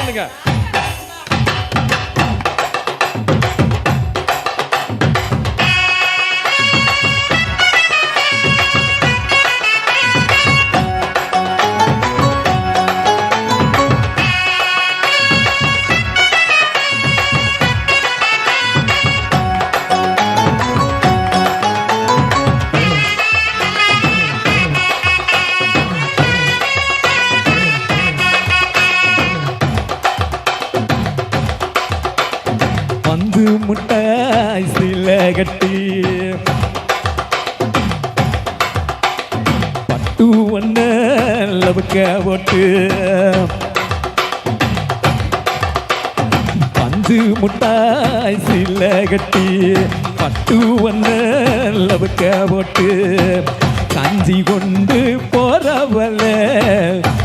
பண்ணுங்க. வந்து முட்டாய் சில கட்டி பட்டு ஒன்ன லவுக்க போட்டு பந்து முட்டாய் சில கட்டி பட்டு ஒன்ன லவுக்க போட்டு கஞ்சி கொண்டு போறவல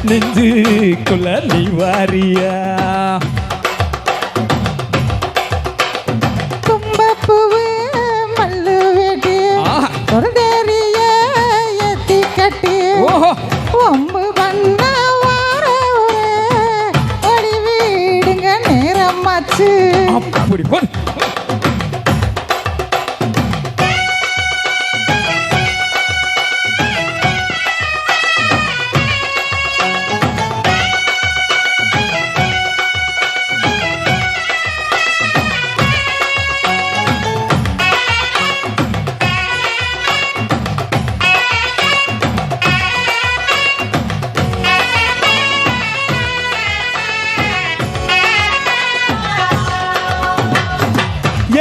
நெஞ்சுக்குள்ள நீ வாரியா ஒம்பு பண்ண வார ஓடி வீடுங்க நேரமாச்சு. அப்படி போடு.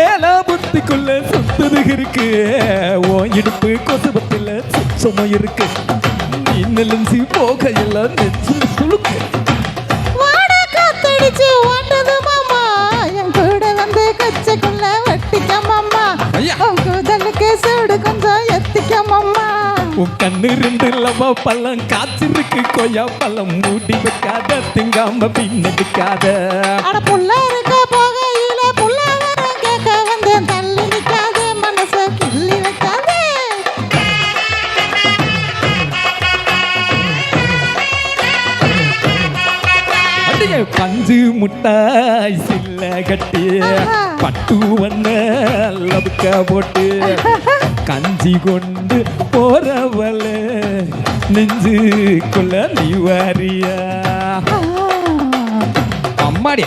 ஏல புத்திக்குள்ள சுத்துது இருக்கு ஓ இடுப்பு கொசுபத்தில் சுத்தமா இருக்கு நீ நெலிஞ்சி போக எல்லாம் நெஞ்சு சுழுக்கு வாட காத்தடிச்சு ஓட்டது மாமா என் கூட வந்து கச்சைக்குள்ள வெட்டிக்க மாமா உன் கூதலுக்கு சூடு கொஞ்சம் எத்திக்க மாமா உன் கண்ணு ரெண்டு லவா பழம் காய்ச்சிருக்கு கொய்யா பழம் மூடி வைக்காத திங்காம பின்னடிக்காத அட புள்ள இருக்க போகையில புள்ள வர கேட்க வந்து தள்ளி நிக்காத மனச கிள்ளி வைக்காத அடியே பஞ்சு முட்டாய் சில்ல கட்டி பட்டு வண்ண லவுக்க போட்டு கஞ்சி கொண்டு போறவள நெஞ்சுக்குள்ள நீ வாரியா அம்மாடி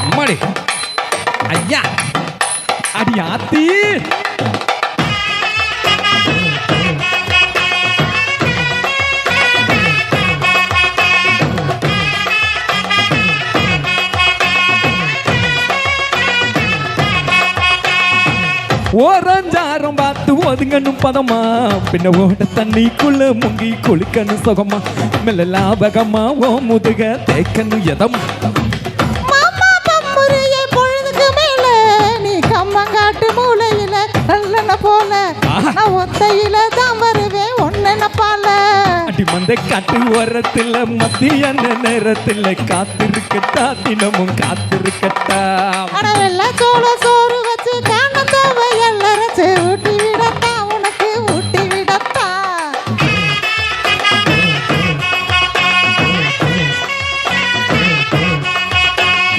அம்மாடி ஐயா அடி ஆத்தி ஓரஞ்சாரம் பார்த்து ஒதுங்கணும் பதமா பின்ன ஓட தண்ணிக்குள்ள முங்கி குளிக்கணும் சுகமா மெல்ல லாபகமா ஓ முதுக தேக்கணும் எதமா மாமா பம்முறைய பொழுதுக்கு மேல நீ கம்மங்காட்டு மூலையில கல்லன போல நான் ஒத்தையில தான் வருவேன் ஒன்னென பால அடி மந்த காட்டு ஓரத்துல மத்தியான நேரத்துல காத்திருக்கட்டா தினமும் காத்திருக்கட்டா அடவெல்ல சோள சோறு வச்சு காணத்தாவ எல்லரச்சு ஊட்டி விடத்தா உனக்கு ஊட்டி விடத்தா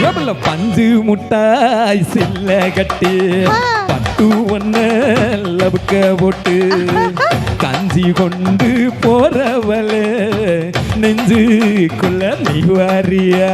எவ்வளோ பஞ்சு முட்டாய் சில்ல கட்டி பட்டு ஒன்ன லவுக்க போட்டு கஞ்சி கொண்டு போறவள நெஞ்சுக்குள்ள நீ வாரியா